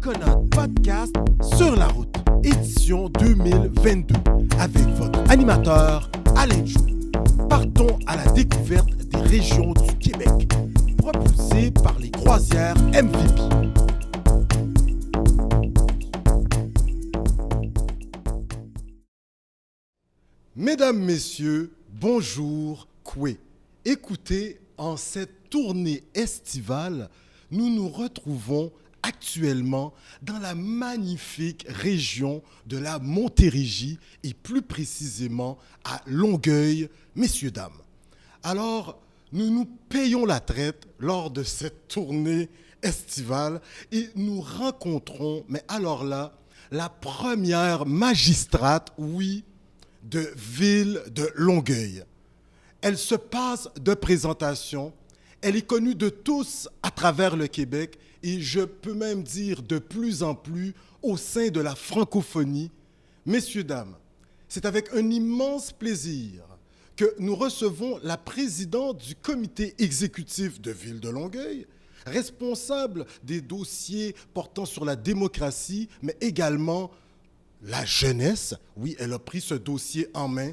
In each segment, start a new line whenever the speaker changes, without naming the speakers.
Coconut Podcast sur la route, édition 2022, avec votre animateur Alain Jou. Partons à la découverte des régions du Québec, propulsées par les croisières MVP. Mesdames, Messieurs, bonjour, Koué. Écoutez, en cette tournée estivale, nous nous retrouvons actuellement dans la magnifique région de la Montérégie et plus précisément à Longueuil, messieurs, dames. Alors, nous nous payons la traite lors de cette tournée estivale et nous rencontrons, mais alors là, la première magistrate, oui, de ville de Longueuil. Elle se passe de présentation, elle est connue de tous à travers le Québec et je peux même dire de plus en plus au sein de la francophonie. Messieurs, dames, c'est avec un immense plaisir que nous recevons la présidente du comité exécutif de Ville de Longueuil, responsable des dossiers portant sur la démocratie, mais également la jeunesse. Oui, elle a pris ce dossier en main.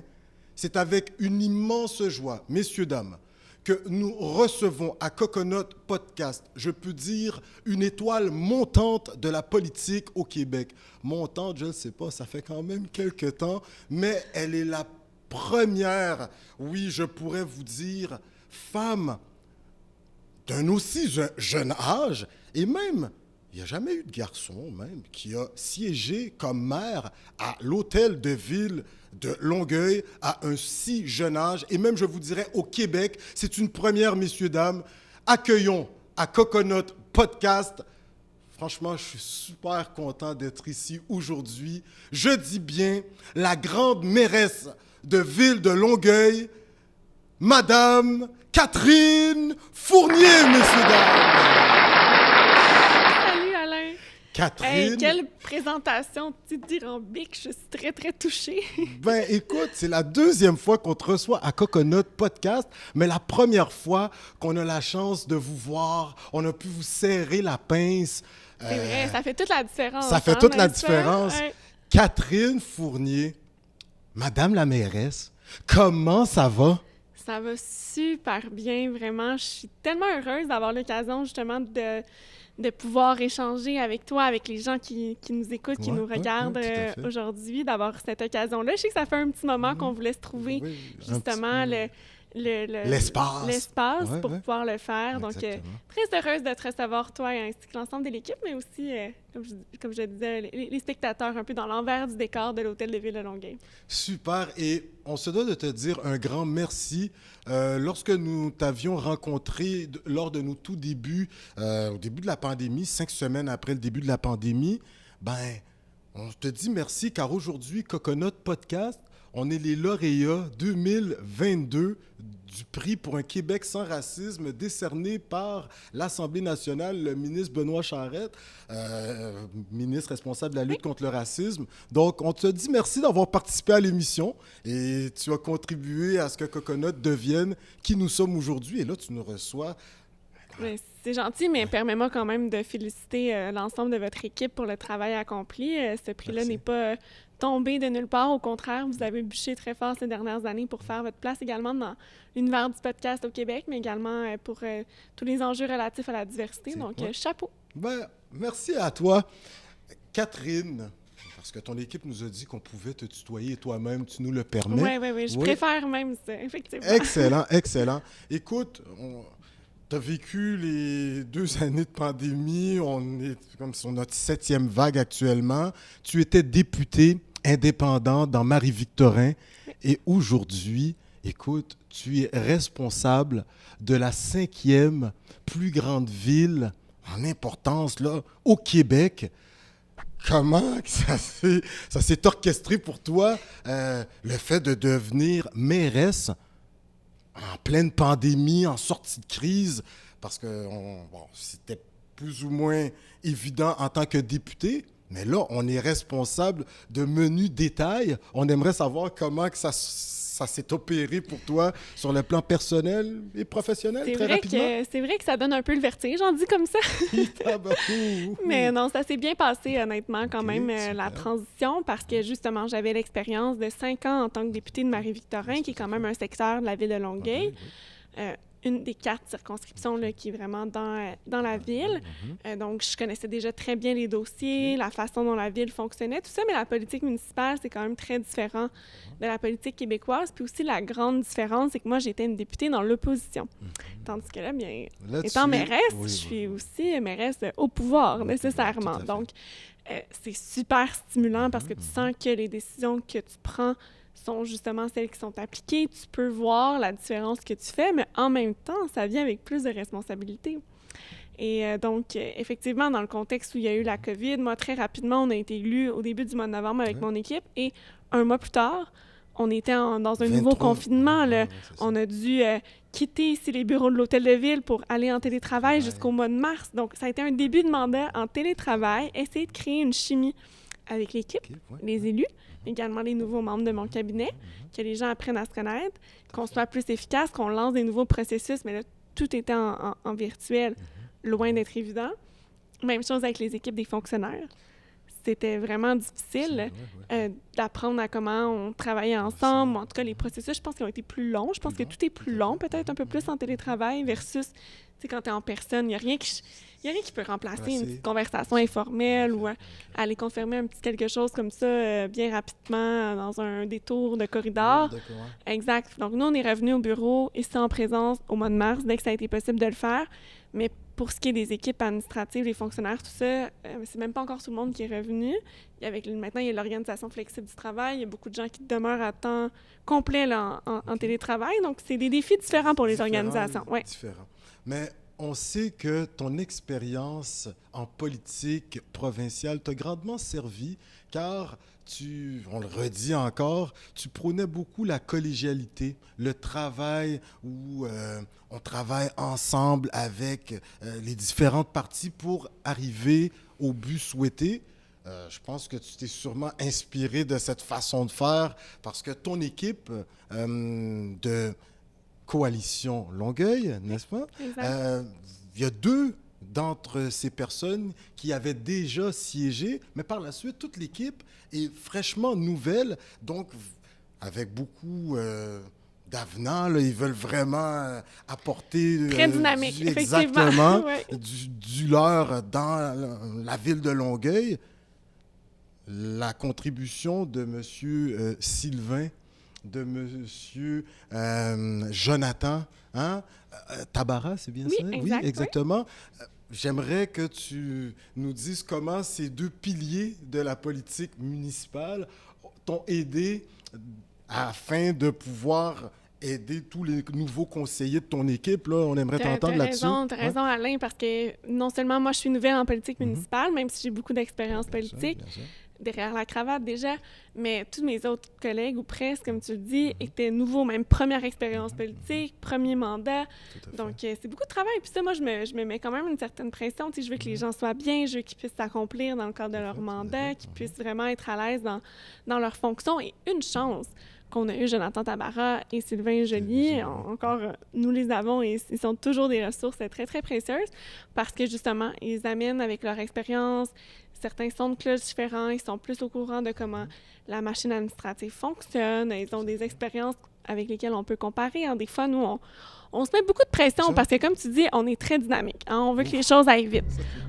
C'est avec une immense joie, messieurs, dames, que nous recevons à Coconut Podcast, je peux dire, une étoile montante de la politique au Québec. Montante, je ne sais pas, ça fait quand même quelques temps, mais elle est la première, oui, je pourrais vous dire, femme d'un aussi jeune âge, et même, il n'y a jamais eu de garçon, même, qui a siégé comme maire à l'hôtel de ville de Longueuil à un si jeune âge, et même, je vous dirais, au Québec, c'est une première, messieurs, dames. Accueillons à Coconut Podcast. Franchement, je suis super content d'être ici aujourd'hui. Je dis bien la grande mairesse de ville de Longueuil, Madame Catherine Fournier, messieurs, dames. Catherine.
Hey, quelle présentation dithyrambique, je suis très, très touchée.
Ben, écoute, c'est la deuxième fois qu'on te reçoit à Coconut Podcast, mais la première fois qu'on a la chance de vous voir, on a pu vous serrer la pince.
C'est vrai, ça fait toute la différence.
Ça fait toute la
n'est-ce
différence.
pas? Ouais.
Catherine Fournier, Madame la mairesse, comment ça va?
Ça va super bien, vraiment. Je suis tellement heureuse d'avoir l'occasion, justement, de pouvoir échanger avec toi, avec les gens qui nous écoutent, qui nous regardent aujourd'hui, d'avoir cette occasion-là. Je sais que ça fait un petit moment qu'on voulait se trouver, justement, l'espace pour pouvoir le faire. Donc, très heureuse de te recevoir, toi, ainsi que l'ensemble de l'équipe, mais aussi, comme je disais, les spectateurs un peu dans l'envers du décor de l'Hôtel de Ville de Longueuil.
Super. Et on se doit de te dire un grand merci. Lorsque nous t'avions rencontré lors de nos tout débuts, au début de la pandémie, 5 semaines après le début de la pandémie, ben, on te dit merci car aujourd'hui, Coconut Podcast, on est les lauréats 2022 du prix pour un Québec sans racisme décerné par l'Assemblée nationale, le ministre Benoît Charette, ministre responsable de la lutte contre le racisme. Donc, on te dit merci d'avoir participé à l'émission et tu as contribué à ce que Coconut devienne qui nous sommes aujourd'hui. Et là, tu nous reçois.
Mais c'est gentil, mais permets-moi quand même de féliciter l'ensemble de votre équipe pour le travail accompli. Ce prix-là n'est pas tombé de nulle part. Au contraire, vous avez bûché très fort ces dernières années pour faire votre place également dans l'univers du podcast au Québec, mais également pour tous les enjeux relatifs à la diversité. Donc, chapeau.
Ben, merci à toi. Catherine, parce que ton équipe nous a dit qu'on pouvait te tutoyer et toi-même, tu nous le permets.
Oui. Je préfère même ça, effectivement.
Excellent, excellent. Écoute, tu as vécu les 2 années de pandémie, on est comme sur notre 7e vague actuellement. Tu étais député indépendant dans Marie-Victorin et aujourd'hui, écoute, tu es responsable de la 5e plus grande ville en importance là, au Québec. Comment ça s'est orchestré pour toi, le fait de devenir mairesse en pleine pandémie, en sortie de crise, parce que c'était plus ou moins évident en tant que député, mais là, on est responsable de menus détails. On aimerait savoir comment que ça ça s'est opéré pour toi sur le plan personnel et professionnel, très rapidement?
C'est vrai que ça donne un peu le vertige, j'en dis comme ça. Mais non, ça s'est bien passé, honnêtement, quand même, la transition, parce que, justement, j'avais l'expérience de 5 ans en tant que députée de Marie-Victorin, qui est quand même un secteur de la ville de Longueuil. Une des 4 circonscriptions là, qui est vraiment dans la ville. Donc, je connaissais déjà très bien les dossiers, la façon dont la ville fonctionnait, tout ça, mais la politique municipale, c'est quand même très différent de la politique québécoise. Puis aussi, la grande différence, c'est que moi, j'étais une députée dans l'opposition. Tandis que là, bien, étant mairesse, je suis aussi mairesse au pouvoir, nécessairement. Donc, c'est super stimulant parce que tu sens que les décisions que tu prends sont justement celles qui sont appliquées. Tu peux voir la différence que tu fais, mais en même temps, ça vient avec plus de responsabilités. Et donc, effectivement, dans le contexte où il y a eu la COVID, moi, très rapidement, on a été élus au début du mois de novembre avec mon équipe, et un mois plus tard, on était dans un nouveau confinement. Là. On a dû quitter ici les bureaux de l'hôtel de ville pour aller en télétravail jusqu'au mois de mars. Donc, ça a été un début de mandat en télétravail, essayer de créer une chimie avec l'équipe, les élus, également les nouveaux membres de mon cabinet, que les gens apprennent à se connaître, qu'on soit plus efficace, qu'on lance des nouveaux processus, mais là, tout était en virtuel, loin d'être évident. Même chose avec les équipes des fonctionnaires. C'était vraiment difficile d'apprendre à comment on travaillait ensemble. En tout cas, les processus, je pense qu'ils ont été plus longs. Je pense que tout est plus long, peut-être un peu plus en télétravail versus, tu sais, quand tu es en personne, il n'y a rien qui peut remplacer une petite conversation informelle ou aller confirmer un petit quelque chose comme ça bien rapidement dans un détour de corridor. Exact. Donc, nous, on est revenus au bureau ici en présence au mois de mars, dès que ça a été possible de le faire. Mais pour ce qui est des équipes administratives, les fonctionnaires, tout ça, c'est même pas encore tout le monde qui est revenu. Maintenant, il y a l'organisation flexible du travail. Il y a beaucoup de gens qui demeurent à temps complet là, en télétravail. Donc, c'est des défis différents pour les organisations.
Différents. Mais on sait que ton expérience en politique provinciale t'a grandement servi, car on le redit encore, tu prônais beaucoup la collégialité, le travail où on travaille ensemble avec les différentes parties pour arriver au but souhaité. Je pense que tu t'es sûrement inspiré de cette façon de faire parce que ton équipe de Coalition Longueuil, n'est-ce pas? Il y a 2 d'entre ces personnes qui avaient déjà siégé, mais par la suite, toute l'équipe est fraîchement nouvelle, donc avec beaucoup d'avenants, là, ils veulent vraiment apporter...
Très dynamique,
exactement, du leur dans la ville de Longueuil. La contribution de M. Sylvain, de M. Jonathan, Tabarra, c'est bien ça?
Exact,
oui, exactement. J'aimerais que tu nous dises comment ces 2 piliers de la politique municipale t'ont aidé afin de pouvoir aider tous les nouveaux conseillers de ton équipe. Là, on aimerait t'entendre là-dessus.
Tu as raison, Alain, parce que non seulement moi, je suis nouvelle en politique municipale, même si j'ai beaucoup d'expérience politique, derrière la cravate déjà, mais tous mes autres collègues, ou presque, comme tu le dis, étaient nouveaux, même première expérience politique, premier mandat. Donc, c'est beaucoup de travail. Puis ça, moi, je me mets quand même une certaine pression. Tu sais, je veux que les gens soient bien, je veux qu'ils puissent s'accomplir dans le cadre de leur mandat, qu'ils puissent vraiment être à l'aise dans leur fonction. Et une chance qu'on a eu Jonathan Tabarra et Sylvain Joly, encore, nous les avons et ils sont toujours des ressources très, très précieuses parce que, justement, ils amènent avec leur expérience certains sons de cloche différents, ils sont plus au courant de comment la machine administrative fonctionne, ils ont des expériences avec lesquelles on peut comparer. Des fois, nous, on se met beaucoup de pression parce que, comme tu dis, on est très dynamique. On veut que les choses aillent vite.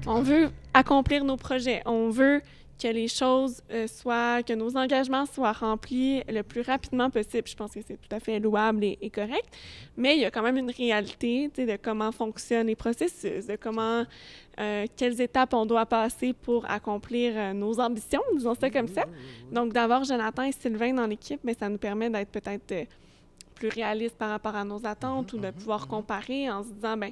On veut accomplir nos projets. On veut que les choses que nos engagements soient remplis le plus rapidement possible. Je pense que c'est tout à fait louable et correct, mais il y a quand même une réalité, tu sais, de comment fonctionnent les processus, de comment, quelles étapes on doit passer pour accomplir nos ambitions, disons ça comme ça. Donc, d'avoir Jonathan et Sylvain dans l'équipe, mais ça nous permet d'être peut-être plus réalistes par rapport à nos attentes ou de pouvoir comparer en se disant, bien,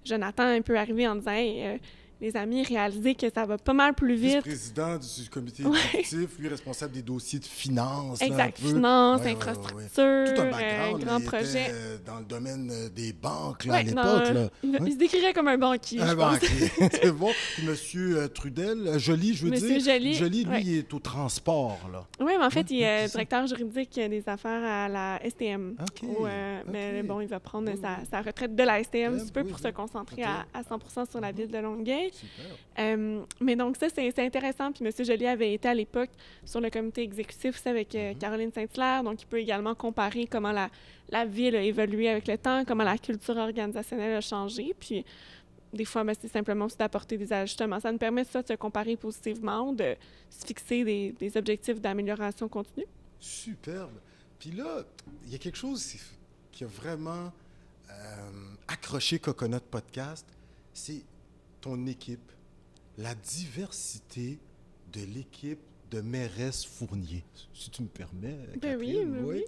Jonathan peut arriver en disant, hey, les amis, réaliser que ça va pas mal plus vite.
Vice-président du comité exécutif, lui responsable des dossiers de finances.
Exact,
là, un peu.
finances,
Ouais,
infrastructures,
tout un background,
grands
il
projets.
était dans le domaine des banques là,
Ouais,
à l'époque. Là.
Il se décrirait comme un banquier, je pense.
Banquier, c'est bon. Puis Monsieur Trudel, Joly, je veux
Monsieur
dire.
Joly,
lui, il est au transport. Là.
Oui, mais en fait, il est
c'est ça.
directeur juridique des affaires à la STM.
OK.
Mais bon, il va prendre
Oui,
sa retraite de la STM un petit peu
oui,
pour
oui.
se concentrer
OK.
à 100% sur la ville de Longueuil.
Super.
Mais donc ça, c'est intéressant. Puis M. Joly avait été à l'époque sur le comité exécutif aussi avec Caroline Saint-Hilaire. Donc, il peut également comparer comment la ville a évolué avec le temps, comment la culture organisationnelle a changé. Puis, des fois, c'est simplement aussi d'apporter des ajustements. Ça nous permet ça de se comparer positivement ou de se fixer des objectifs d'amélioration continue.
Superbe. Puis là, il y a quelque chose qui a vraiment accroché Coconut Podcast, c'est ton équipe, la diversité de l'équipe de Mairesse Fournier, si tu me permets, Catherine.
Oui.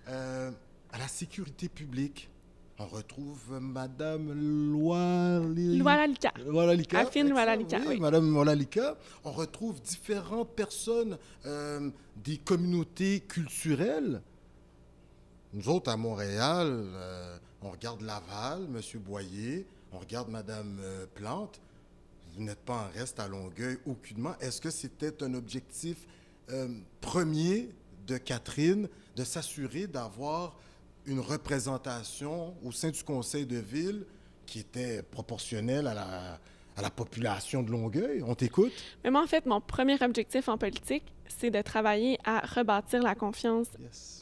À la sécurité publique, on retrouve Madame Loalika.
Affine Loalika, oui.
Madame Loalika. On retrouve différentes personnes des communautés culturelles. Nous autres, à Montréal, on regarde Laval, M. Boyer, on regarde Mme Plante. Vous n'êtes pas en reste à Longueuil, aucunement. Est-ce que c'était un objectif premier de Catherine de s'assurer d'avoir une représentation au sein du conseil de ville qui était proportionnelle à la population de Longueuil? On t'écoute?
Mais moi, en fait, mon premier objectif en politique, c'est de travailler à rebâtir la confiance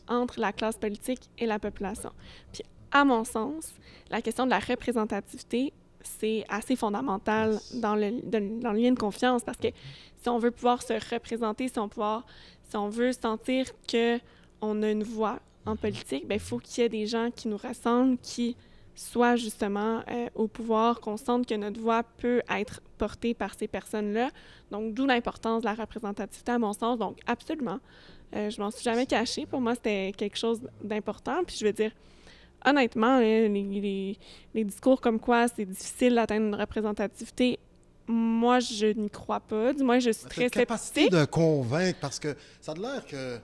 entre la classe politique et la population. Puis, à mon sens, la question de la représentativité, c'est assez fondamental dans le lien de confiance parce que si on veut pouvoir se représenter, si on veut sentir qu'on a une voix en politique, il faut qu'il y ait des gens qui nous ressemblent, qui soient justement au pouvoir, qu'on sente que notre voix peut être portée par ces personnes-là. Donc, d'où l'importance de la représentativité à mon sens. Donc, absolument. Je m'en suis jamais cachée. Pour moi, c'était quelque chose d'important. Puis je veux dire, honnêtement, les discours comme quoi c'est difficile d'atteindre une représentativité, moi, je n'y crois pas. Du moins, je suis très sceptique.
Capacité de convaincre, parce que ça a l'air que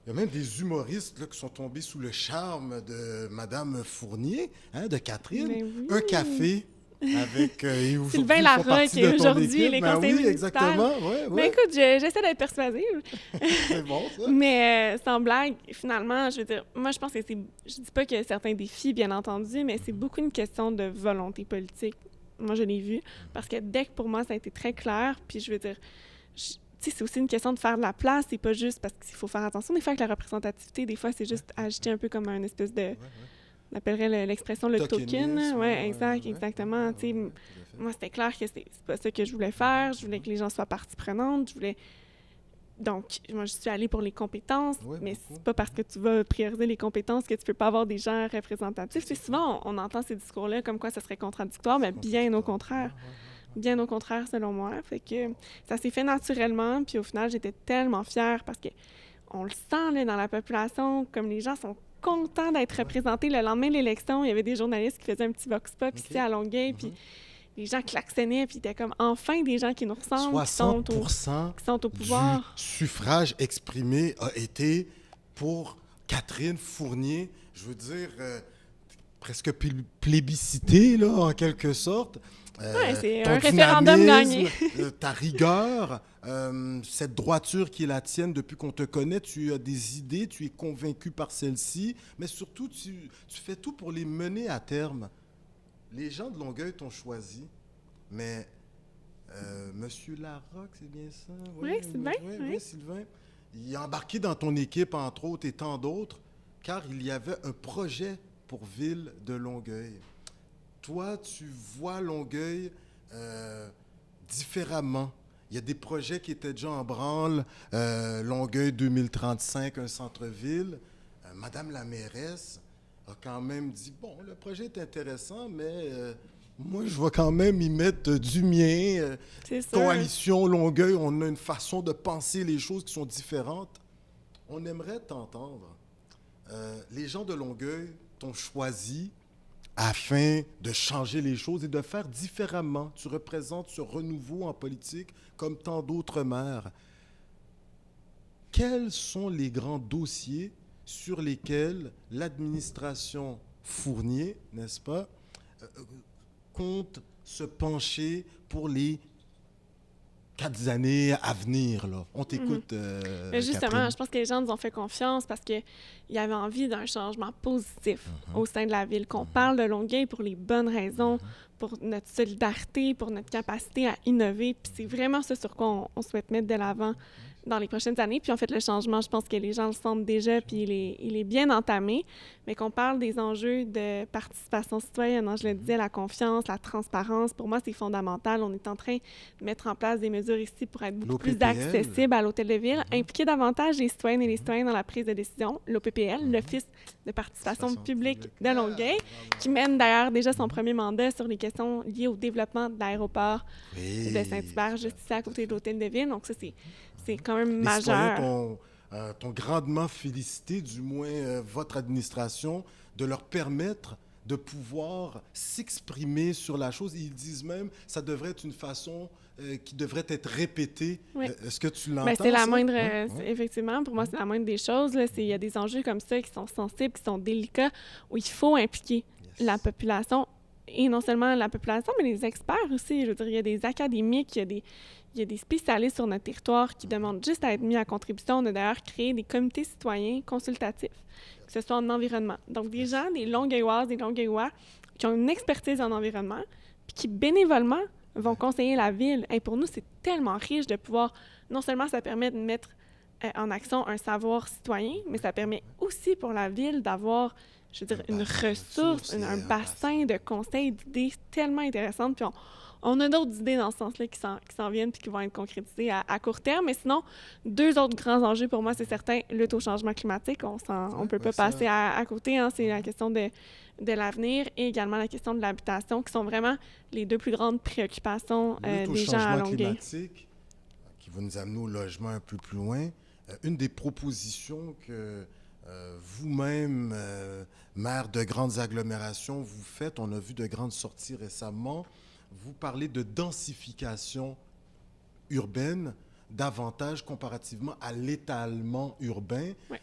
il y a même des humoristes là, qui sont tombés sous le charme de Mme Fournier, de Catherine.
Oui.
Un café avec
Sylvain Larocque, qui aujourd'hui les conseillers municipaux.
Exactement. Ouais.
Mais écoute, j'essaie d'être persuasive.
C'est bon, ça.
Mais sans blague, finalement, je veux dire, moi, je pense que je dis pas qu'il y a certains défis, bien entendu, mais c'est beaucoup une question de volonté politique. Moi, je l'ai vu. Parce que dès que pour moi, ça a été très clair, puis je veux dire, c'est aussi une question de faire de la place, c'est pas juste parce qu'il faut faire attention. Des fois, avec la représentativité, des fois, c'est juste agiter un peu comme une espèce de... On appellerait l'expression le token. Oui, exactement. Moi, c'était clair que c'est pas ça que je voulais faire. Je voulais que les gens soient partie prenante. Donc, moi, je suis allée pour les compétences, mais c'est pas parce que tu vas prioriser les compétences que tu peux pas avoir des gens représentatifs. Souvent, on entend ces discours-là comme quoi ça serait contradictoire, mais bien au contraire. Bien au contraire, selon moi. Fait que ça s'est fait naturellement, puis au final, j'étais tellement fière parce que on le sent là, dans la population, comme les gens sont contents d'être représentés. Le lendemain de l'élection, il y avait des journalistes qui faisaient un petit vox pop ici à Longueuil, puis les gens klaxonnaient, puis c'était comme enfin des gens qui nous ressemblent,
60%
qui sont au pouvoir.
Du suffrage exprimé a été pour Catherine Fournier, je veux dire, presque plébiscité, là, en quelque sorte.
C'est un référendum gagné.
Ta rigueur, cette droiture qui est la tienne depuis qu'on te connaît, tu as des idées, tu es convaincu par celles-ci, mais surtout, tu fais tout pour les mener à terme. Les gens de Longueuil t'ont choisi, mais Monsieur Larocque, c'est bien ça?
Oui, Sylvain.
Oui, Sylvain. Il est embarqué dans ton équipe, entre autres, et tant d'autres, car il y avait un projet pour Ville de Longueuil. Toi, tu vois Longueuil différemment. Il y a des projets qui étaient déjà en branle. Longueuil 2035, un centre-ville. Madame la mairesse a quand même dit, bon, le projet est intéressant, mais moi, je vais quand même y mettre du mien. Coalition Longueuil, on a une façon de penser les choses qui sont différentes. On aimerait t'entendre. Les gens de Longueuil t'ont choisi afin de changer les choses et de faire différemment. Tu représentes ce renouveau en politique comme tant d'autres maires. Quels sont les grands dossiers sur lesquels l'administration Fournier, n'est-ce pas, compte se pencher pour les 4 années à venir, là? On t'écoute,
Mais justement,
Catherine.
je pense que les gens nous ont fait confiance parce qu'il y avait envie d'un changement positif au sein de la ville, qu'on parle de Longueuil pour les bonnes raisons, pour notre solidarité, pour notre capacité à innover. Puis c'est vraiment ce sur quoi on souhaite mettre de l'avant dans les prochaines années. Puis en fait, le changement, je pense que les gens le sentent déjà, puis il est bien entamé, mais qu'on parle des enjeux de participation citoyenne. Hein, je le disais, la confiance, la transparence, pour moi, c'est fondamental. On est en train de mettre en place des mesures ici pour être beaucoup plus
L'OPPL.
accessible à l'hôtel de ville, impliquer davantage les citoyennes et les citoyens dans la prise de décision. L'OPPL, l'Office de participation publique de Longueuil, qui mène d'ailleurs déjà son premier mandat sur les questions liées au développement de l'aéroport
Oui,
de Saint-Hubert, juste ici à côté de l'hôtel de ville. Donc ça, c'est quand même
les citoyens
majeur.
t'ont grandement félicité, du moins votre administration, de leur permettre de pouvoir s'exprimer sur la chose. Ils disent même que ça devrait être une façon qui devrait être répétée.
Oui.
Est-ce que tu l'entends?
Ben, c'est la
ça?
moindre,
Ouais.
effectivement, pour moi, c'est la moindre des choses. Là. Il y a des enjeux comme ça qui sont sensibles, qui sont délicats, où il faut impliquer la population, et non seulement la population, mais les experts aussi. Je veux dire, il y a des académiques, il y a des spécialistes sur notre territoire qui demandent juste à être mis à contribution. On a d'ailleurs créé des comités citoyens consultatifs, que ce soit en environnement. Donc, des gens, des Longueuilloises, des Longueuillois, qui ont une expertise en environnement, puis qui, bénévolement, vont conseiller la ville. Et pour nous, c'est tellement riche de pouvoir... Non seulement ça permet de mettre en action un savoir citoyen, mais ça permet aussi pour la ville d'avoir, je veux dire, une ressource, un bassin de conseils, d'idées tellement intéressantes. Puis on a d'autres idées dans ce sens-là qui s'en viennent puis qui vont être concrétisées à court terme. Mais sinon, 2 autres grands enjeux pour moi, c'est certain, lutte au changement climatique. On peut pas passer à côté. Hein, c'est la question de l'avenir et également la question de l'habitation, qui sont vraiment les 2 plus grandes préoccupations des gens à Longueuil.
Climatique, qui va nous amener au logement un peu plus loin. Une des propositions que vous-même, maire de grandes agglomérations, vous faites, on a vu de grandes sorties récemment, vous parlez de densification urbaine davantage comparativement à l'étalement urbain.
Oui.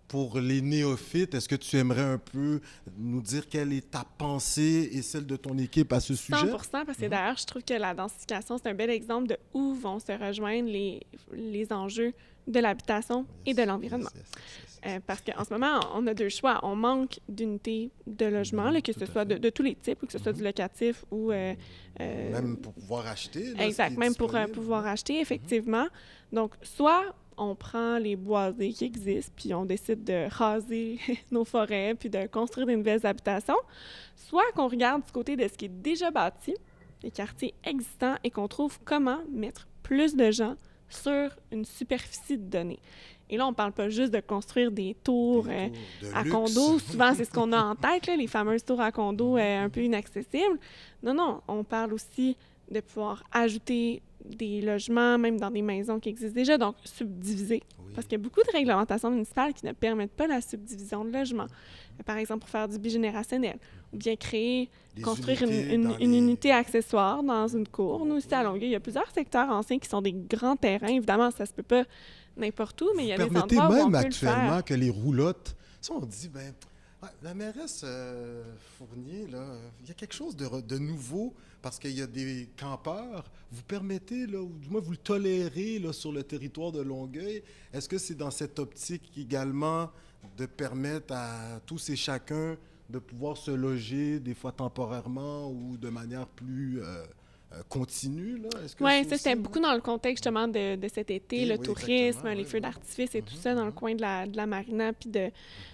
Pour les néophytes, est-ce que tu aimerais un peu nous dire quelle est ta pensée et celle de ton équipe à ce sujet?
100%, parce que d'ailleurs, je trouve que la densification, c'est un bel exemple de où vont se rejoindre les enjeux de l'habitation et de l'environnement. Parce qu'en ce moment, on a 2 choix. On manque d'unités de logement, là, que ce soit de tous les types, que ce soit du locatif ou...
même pour pouvoir acheter. Là,
exact, même pour pouvoir acheter, effectivement. Donc, soit on prend les boisés qui existent, puis on décide de raser nos forêts, puis de construire des nouvelles habitations, soit qu'on regarde du côté de ce qui est déjà bâti, les quartiers existants, et qu'on trouve comment mettre plus de gens sur une superficie de données. Et là, on ne parle pas juste de construire des tours à condos. Souvent, c'est ce qu'on a en tête, là, les fameuses tours à condos un peu inaccessibles. Non, on parle aussi de pouvoir ajouter des logements, même dans des maisons qui existent déjà, donc subdiviser. Oui. Parce qu'il y a beaucoup de réglementations municipales qui ne permettent pas la subdivision de logements. Par exemple, pour faire du bigénérationnel, ou bien construire une unité accessoire dans une cour. Nous, ici à Longueuil, il y a plusieurs secteurs anciens qui sont des grands terrains. Évidemment, ça se peut pas n'importe où, mais il y a des endroits où on peut le faire.
Permettez même actuellement que les roulottes... Ça, on dit, la mairesse Fournier, là, il y a quelque chose de nouveau parce qu'il y a des campeurs. Vous permettez, là, ou du moins vous le tolérez là, sur le territoire de Longueuil. Est-ce que c'est dans cette optique également de permettre à tous et chacun de pouvoir se loger, des fois temporairement ou de manière plus continue?
Oui, ça, c'était beaucoup dans le contexte justement de cet été, le tourisme, les feux d'artifice et tout ça dans le coin de la marina puis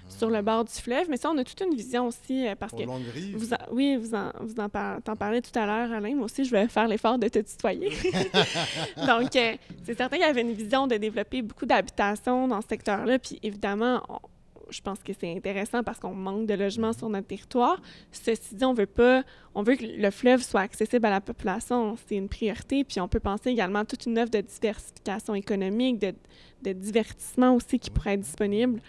sur le bord du fleuve. Mais ça, on a toute une vision aussi parce que... vous en parlez tout à l'heure, Alain. Moi aussi, je vais faire l'effort de te tutoyer. Donc, c'est certain qu'il y avait une vision de développer beaucoup d'habitations dans ce secteur-là. Puis évidemment, je pense que c'est intéressant parce qu'on manque de logements sur notre territoire. Ceci dit, on veut que le fleuve soit accessible à la population. C'est une priorité. Puis on peut penser également à toute une offre de diversification économique, de divertissement aussi qui pourrait être disponible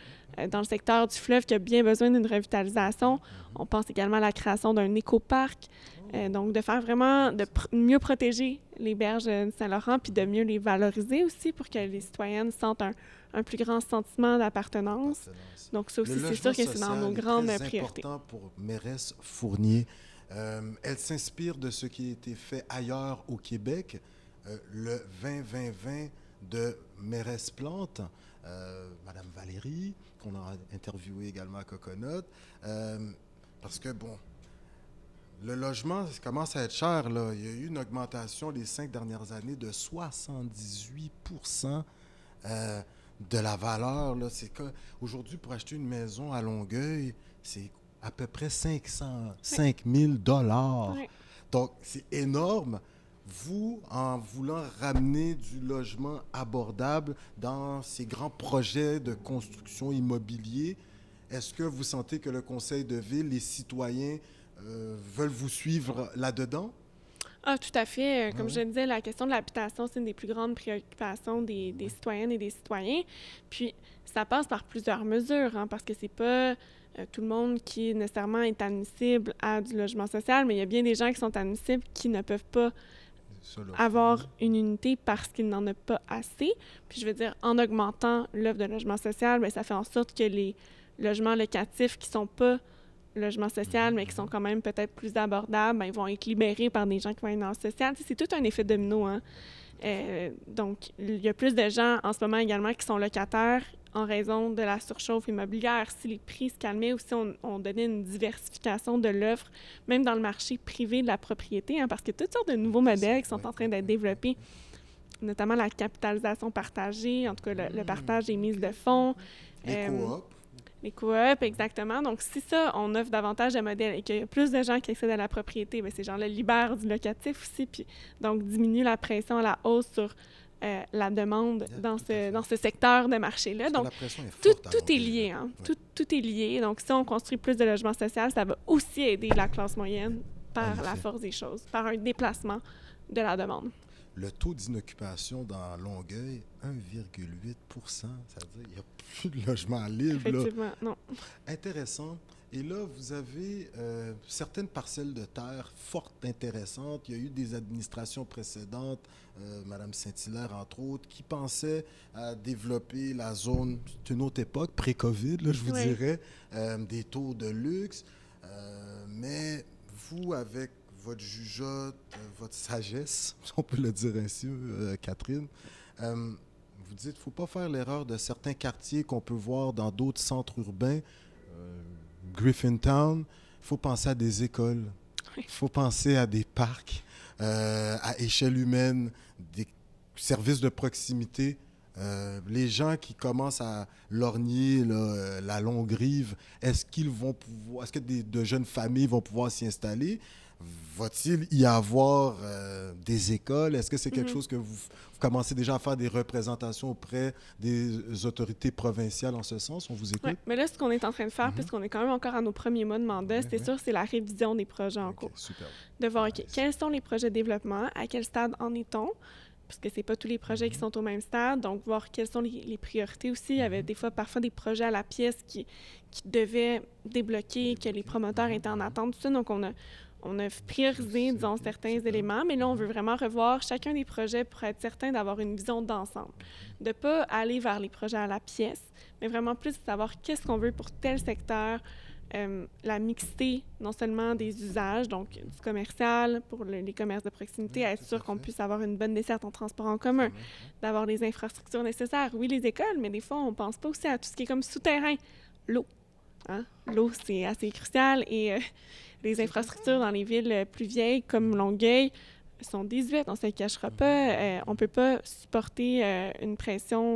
dans le secteur du fleuve qui a bien besoin d'une revitalisation. On pense également à la création d'un écoparc. Donc, de faire vraiment, mieux protéger les berges de Saint-Laurent, puis de mieux les valoriser aussi pour que les citoyennes sentent un plus grand sentiment d'appartenance. Donc, ça aussi, c'est sûr que c'est dans nos grandes priorités.
C'est important pour Mairesse Fournier. Elle s'inspire de ce qui a été fait ailleurs au Québec, le 20-20-20 de Mairesse Plante, Madame Valérie, qu'on a interviewé également à Coconut, parce que, bon, le logement ça commence à être cher, là. Il y a eu une augmentation les 5 dernières années de 78% de la valeur. Là. Aujourd'hui, pour acheter une maison à Longueuil, c'est à peu près 505 000 $. Oui. Donc, c'est énorme. Vous, en voulant ramener du logement abordable dans ces grands projets de construction immobilier, est-ce que vous sentez que le Conseil de ville, les citoyens veulent vous suivre là-dedans?
Ah, tout à fait. Comme je le disais, la question de l'habitation, c'est une des plus grandes préoccupations des citoyennes et des citoyens. Puis, ça passe par plusieurs mesures, parce que c'est pas tout le monde qui nécessairement est admissible à du logement social, mais il y a bien des gens qui sont admissibles qui ne peuvent pas avoir une unité parce qu'il n'en a pas assez. Puis, je veux dire, en augmentant l'offre de logement social, bien, ça fait en sorte que les logements locatifs qui ne sont pas logement social, mais qui sont quand même peut-être plus abordables, bien, ils vont être libérés par des gens qui vont être dans le social. C'est tout un effet domino. Donc, il y a plus de gens en ce moment également qui sont locataires en raison de la surchauffe immobilière. Si les prix se calmaient aussi, on donnait une diversification de l'offre, même dans le marché privé de la propriété, parce que toutes sortes de nouveaux modèles qui sont en train d'être développés, notamment la capitalisation partagée, en tout cas le partage des mises de fonds.
Les coops.
Les coops, exactement. Donc, si ça, on offre davantage de modèles et qu'il y a plus de gens qui accèdent à la propriété, bien, ces gens-là libèrent du locatif aussi, puis donc diminue la pression à la hausse sur la demande dans ce secteur de marché-là. Donc, tout est lié. Tout est lié. Donc, si on construit plus de logements sociaux, ça va aussi aider la classe moyenne par la force des choses, par un déplacement de la demande.
Le taux d'inoccupation dans Longueuil, 1,8 %. Ça veut dire qu'il n'y a plus de logement libre.
Effectivement, non.
Intéressant. Et là, vous avez certaines parcelles de terre fort intéressantes. Il y a eu des administrations précédentes, Mme Saint-Hilaire, entre autres, qui pensaient à développer la zone, c'est une autre époque, pré-COVID, là, je vous dirais, des tours de luxe. Mais vous, avec votre jugeote, votre sagesse, si on peut le dire ainsi, Catherine, vous dites qu'il ne faut pas faire l'erreur de certains quartiers qu'on peut voir dans d'autres centres urbains, Griffintown. Il faut penser à des écoles, il faut penser à des parcs, à échelle humaine, des services de proximité. Les gens qui commencent à lorgner la Longue-Rive, est-ce que de jeunes familles vont pouvoir s'y installer? Va-t-il y avoir des écoles? Est-ce que c'est quelque chose que vous commencez déjà à faire des représentations auprès des autorités provinciales en ce sens? On vous écoute?
Oui, mais là, ce qu'on est en train de faire, puisqu'on est quand même encore à nos premiers mois de mandat, sûr, c'est la révision des projets en cours.
Super.
De voir quels sont les projets de développement, à quel stade en est-on, parce que c'est pas tous les projets qui sont au même stade, donc voir quelles sont les priorités aussi. Il y avait parfois des projets à la pièce qui devaient débloquer, que les promoteurs étaient en attente, tout ça. Donc, on a priorisé, disons, certains éléments, mais là, on veut vraiment revoir chacun des projets pour être certain d'avoir une vision d'ensemble. De ne pas aller vers les projets à la pièce, mais vraiment plus de savoir qu'est-ce qu'on veut pour tel secteur, la mixité, non seulement des usages, donc du commercial, pour les commerces de proximité, être sûr qu'on puisse avoir une bonne desserte en transport en commun, d'avoir les infrastructures nécessaires. Oui, les écoles, mais des fois, on ne pense pas aussi à tout ce qui est comme souterrain. L'eau. L'eau, c'est assez crucial et les infrastructures dans les villes plus vieilles, comme Longueuil, sont désuètes, on ne se le cachera pas. On ne peut pas supporter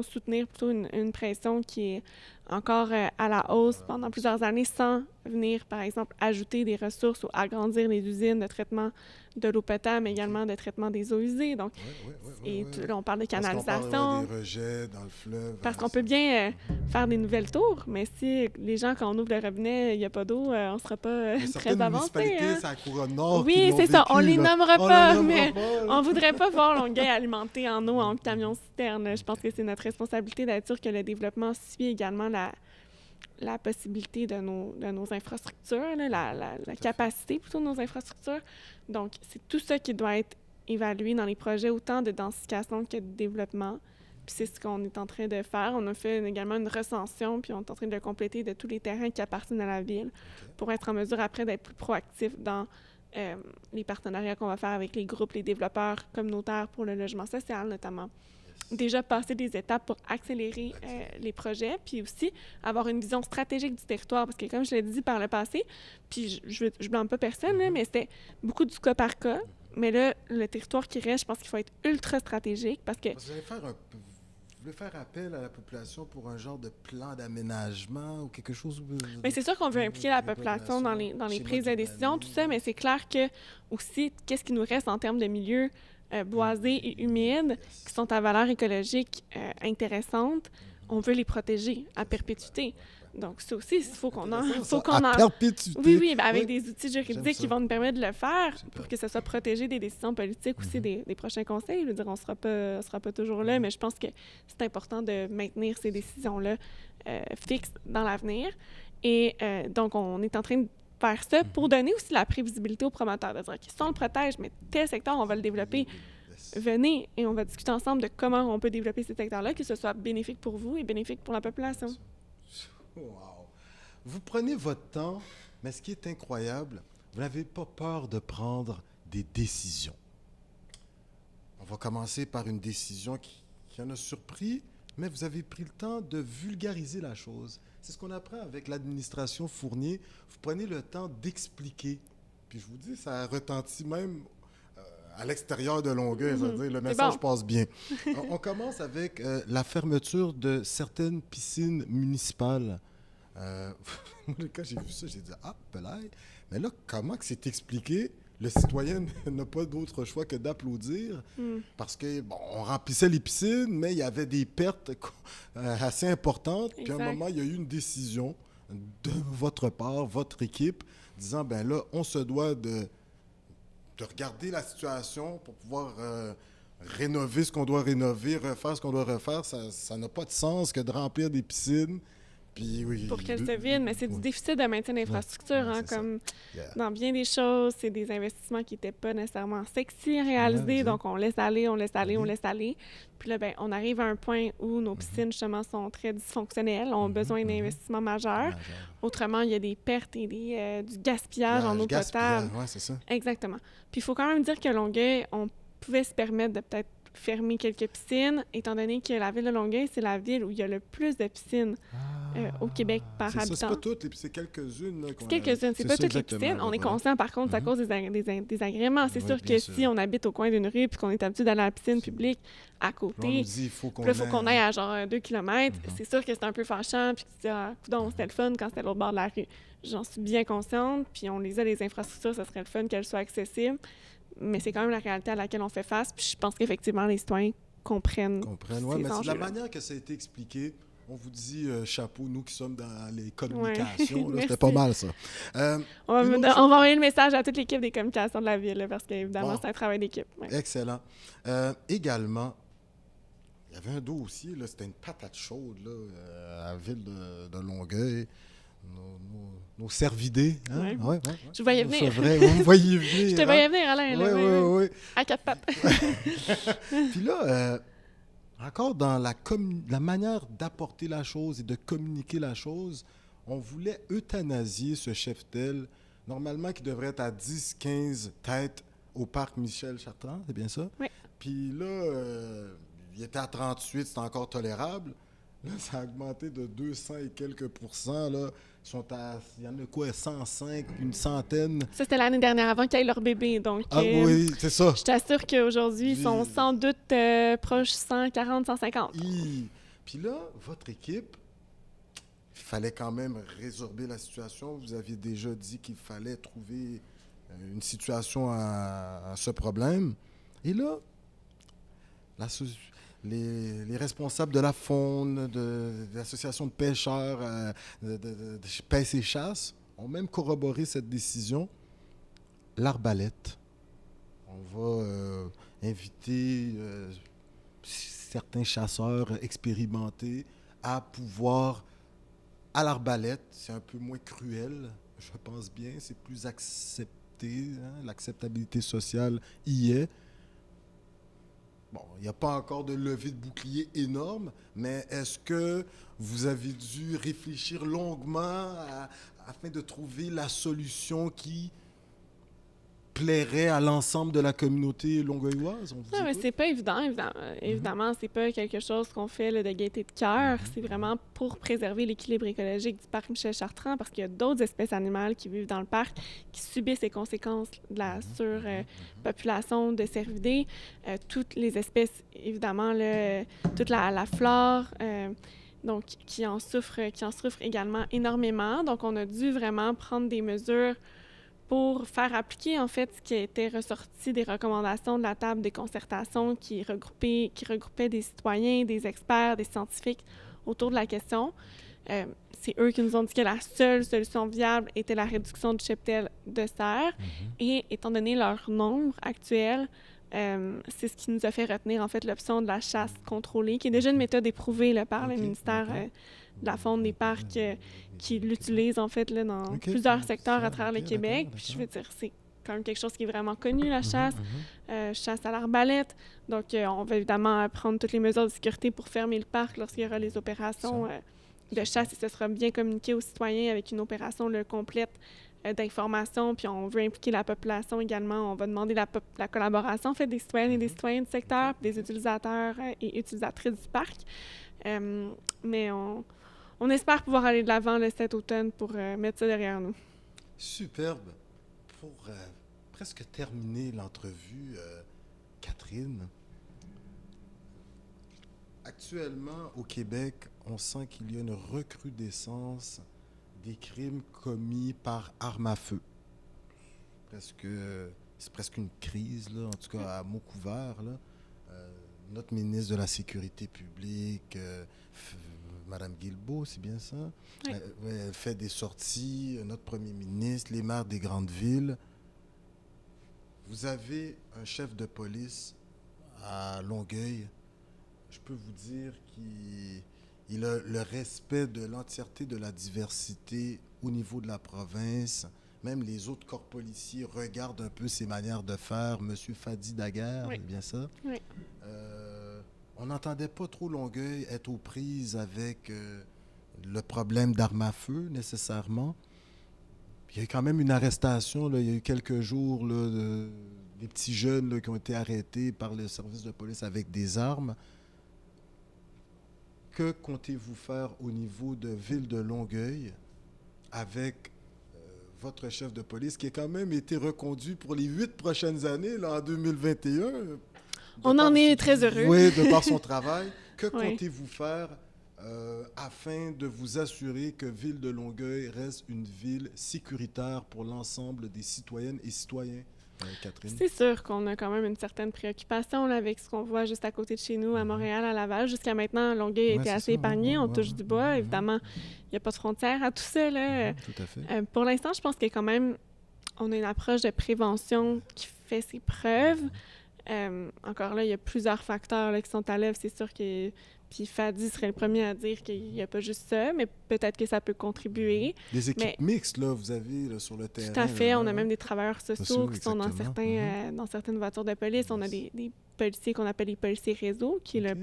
soutenir plutôt une pression qui est encore à la hausse pendant plusieurs années sans venir, par exemple, ajouter des ressources ou agrandir les usines de traitement de l'eau potable, mais également de traitement des eaux usées. Donc, là, on parle de canalisation.
Parce qu'on parle des rejets dans le fleuve.
Parce qu'on peut bien faire des nouvelles tours, mais si les gens, quand on ouvre le robinet, il n'y a pas d'eau, on ne sera pas très avancé.
C'est la couronne nord.
Oui, c'est ça. On les nommera pas, mais on ne voudrait pas voir Longueuil alimenté en eau en camion-citerne. Je pense que c'est notre responsabilité d'être sûr que le développement suit également la possibilité de nos infrastructures, là, la capacité plutôt de nos infrastructures. Donc, c'est tout ça qui doit être évalué dans les projets, autant de densification que de développement. Puis c'est ce qu'on est en train de faire. On a fait également une recension, puis on est en train de le compléter de tous les terrains qui appartiennent à la ville pour être en mesure après d'être plus proactif dans les partenariats qu'on va faire avec les groupes, les développeurs communautaires pour le logement social notamment. Déjà passer des étapes pour accélérer les projets, puis aussi avoir une vision stratégique du territoire, parce que comme je l'ai dit par le passé, puis je blâme pas personne, là, mais c'était beaucoup du cas par cas. Mais là, le territoire qui reste, je pense qu'il faut être ultra stratégique parce que...
Vous voulez faire appel à la population pour un genre de plan d'aménagement ou quelque chose?
Mais c'est sûr qu'on veut impliquer la population dans les prises de décision, tout ça, mais c'est clair que aussi, qu'est-ce qui nous reste en termes de milieux boisés et humides qui sont à valeur écologique intéressante, on veut les protéger à perpétuité. Donc, ça aussi, il faut qu'on en...
perpétuité.
Oui, ben avec des outils juridiques qui vont nous permettre de le faire pour que ça soit protégé des décisions politiques aussi des prochains conseils. Je veux dire, on sera pas toujours là, mais je pense que c'est important de maintenir ces décisions-là fixes dans l'avenir. Et donc, on est en train de faire ça pour donner aussi la prévisibilité aux promoteurs, de dire, OK, si on le protège, mais tel secteur, on va le développer. Venez et on va discuter ensemble de comment on peut développer ces secteurs-là, que ce soit bénéfique pour vous et bénéfique pour la population.
Wow. Vous prenez votre temps, mais ce qui est incroyable, vous n'avez pas peur de prendre des décisions. On va commencer par une décision qui en a surpris, mais vous avez pris le temps de vulgariser la chose. C'est ce qu'on apprend avec l'administration Fournier. Vous prenez le temps d'expliquer. Puis je vous dis, ça retentit même à l'extérieur de Longueuil. C'est-à-dire, le message passe bien. On commence avec la fermeture de certaines piscines municipales. Quand j'ai vu ça, j'ai dit « Ah, Pelay! » Mais là, comment que c'est expliqué? Le citoyen n'a pas d'autre choix que d'applaudir parce que, bon, on remplissait les piscines, mais il y avait des pertes assez importantes. Puis à un moment, il y a eu une décision de votre part, votre équipe, disant, ben là, on se doit de regarder la situation pour pouvoir rénover ce qu'on doit rénover, refaire ce qu'on doit refaire. Ça n'a pas de sens que de remplir des piscines. Puis, oui,
pour qu'elles se vident, mais c'est du déficit de maintien d'infrastructure. Comme dans bien des choses, c'est des investissements qui n'étaient pas nécessairement sexy à réaliser, donc on laisse aller. Puis là, ben, on arrive à un point où nos piscines, justement, sont très dysfonctionnelles, ont besoin d'investissements majeurs. Autrement, il y a des pertes et du gaspillage en eau potable.
Oui, c'est ça.
Exactement. Puis il faut quand même dire que Longueuil, on pouvait se permettre de peut-être fermer quelques piscines, étant donné que la ville de Longueuil, c'est la ville où il y a le plus de piscines au Québec par habitant.
C'est pas toutes, c'est quelques-unes.
C'est quelques-unes, c'est pas toutes les piscines. On est conscient, par contre, c'est à cause des agréments. C'est sûr que si on habite au coin d'une rue puis qu'on est habitué d'aller à la piscine publique à côté, il faut qu'on aille à genre 2 km, c'est sûr que c'est un peu fâchant, puis tu te dis « Ah, coudonc, c'était le fun quand c'était à l'autre bord de la rue. » J'en suis bien consciente, puis on les a, les infrastructures, ça serait le fun qu'elles soient accessibles. Mais c'est quand même la réalité à laquelle on fait face. Puis je pense qu'effectivement, les citoyens comprennent
oui, mais c'est la manière que ça a été expliqué. On vous dit chapeau, nous qui sommes dans les communications. Là, c'était pas mal, ça.
On va envoyer le message à toute l'équipe des communications de la ville, là, parce qu'évidemment, c'est un travail d'équipe. Ouais.
Excellent. Également, il y avait un dossier, là, c'était une patate chaude là, à la ville de Longueuil. Nos cervidés. Hein? Ouais.
Je voyais venir.
C'est vrai, vous me voyez venir.
Je te voyais venir, Alain.
Oui.
À 4 pattes.
Puis là, encore dans la manière d'apporter la chose et de communiquer la chose, on voulait euthanasier ce cheptel, normalement qui devrait être à 10-15 têtes au parc Michel Chartrand, c'est bien ça?
Oui.
Puis là, il était à 38, c'était encore tolérable. Là, ça a augmenté de 200 et quelques pourcents. Là. Il y en a quoi, 105, une centaine? Ça,
c'était l'année dernière, avant qu'ils aient leur bébé. Donc,
oui, c'est ça.
Je t'assure qu'aujourd'hui, ils sont sans doute proches 140, 150.
Puis là, votre équipe, il fallait quand même résorber la situation. Vous aviez déjà dit qu'il fallait trouver une situation à ce problème. Et là, les responsables de la faune, de l'association de pêcheurs, de pêche et chasse, ont même corroboré cette décision. L'arbalète. On va inviter certains chasseurs expérimentés à pouvoir À l'Arbalète, c'est un peu moins cruel, je pense bien. C'est plus accepté, hein, l'acceptabilité sociale y est. Bon, il n'y a pas encore de levée de bouclier énorme, mais est-ce que vous avez dû réfléchir longuement afin de trouver la solution qui plairait à l'ensemble de la communauté longueuilloise? On vous
Non, mais
écoute?
c'est pas évident, évidemment, c'est pas quelque chose qu'on fait là, de gaieté de cœur. C'est vraiment pour préserver l'équilibre écologique du parc Michel-Chartrand, parce qu'il y a d'autres espèces animales qui vivent dans le parc qui subissent les conséquences de la surpopulation de cervidés. Toutes les espèces, évidemment, là, toute la flore, donc qui en souffrent également énormément. Donc, on a dû vraiment prendre des mesures pour faire appliquer, en fait, ce qui a été ressorti des recommandations de la table des concertations qui regroupait des citoyens, des experts, des scientifiques autour de la question. C'est eux qui nous ont dit que la seule solution viable était la réduction du cheptel de cerf. Et étant donné leur nombre actuel, c'est ce qui nous a fait retenir, en fait, l'option de la chasse contrôlée, qui est déjà une méthode éprouvée là, par le ministère de la Faune des Parcs qui l'utilise, en fait, là, dans plusieurs secteurs à travers le Québec. Puis je veux dire, c'est quand même quelque chose qui est vraiment connu, la chasse, chasse à l'arbalète. Donc, on va évidemment prendre toutes les mesures de sécurité pour fermer le parc lorsqu'il y aura les opérations de chasse, et ce sera bien communiqué aux citoyens avec une opération là, complète d'information, puis on veut impliquer la population également. On va demander la collaboration en fait, des citoyennes et des citoyens du secteur, puis des utilisateurs et utilisatrices du parc. Mais on espère pouvoir aller de l'avant cet automne pour mettre ça derrière nous.
Superbe. Pour presque terminer l'entrevue, Catherine, actuellement au Québec, on sent qu'il y a une recrudescence des crimes commis par arme à feu. C'est presque une crise, là, en tout cas à mots couverts. Là. Notre ministre de la Sécurité publique, Mme Guilbeault, c'est bien ça?
Oui.
Elle fait des sorties, notre premier ministre, les maires des grandes villes. Vous avez un chef de police à Longueuil, je peux vous dire qu'il a le respect de l'entièreté de la diversité au niveau de la province. Même les autres corps policiers regardent un peu ses manières de faire. Monsieur Fadi Daguerre, c'est bien ça?
Oui.
On n'entendait pas trop Longueuil être aux prises avec le problème d'armes à feu, nécessairement. Puis il y a eu quand même une arrestation, là, il y a eu quelques jours, là, des petits jeunes là, qui ont été arrêtés par le service de police avec des armes. Que comptez-vous faire au niveau de Ville de Longueuil avec votre chef de police qui a quand même été reconduit pour les 8 prochaines années, là, en 2021?
On en est très heureux.
Oui, de par son travail. Que
Oui.
comptez-vous faire afin de vous assurer que Ville de Longueuil reste une ville sécuritaire pour l'ensemble des citoyennes et citoyens, Catherine?
C'est sûr qu'on a quand même une certaine préoccupation là, avec ce qu'on voit juste à côté de chez nous, à Montréal, à Laval. Jusqu'à maintenant, Longueuil a été assez épargné. On touche du bois. Évidemment, il n'y a pas de frontière à tout ça. Là.
Tout à fait.
Pour l'instant, je pense qu'il y a quand même... On a une approche de prévention qui fait ses preuves. Encore là, il y a plusieurs facteurs là, qui sont à l'œuvre. C'est sûr que... Puis Fadi serait le premier à dire qu'il n'y a pas juste ça, mais peut-être que ça peut contribuer.
Des équipes mixtes, là, vous avez là, sur le terrain.
Tout à fait.
Là,
on a même des travailleurs sociaux qui sont dans certaines voitures de police. On a des policiers qu'on appelle les policiers réseau, qui est le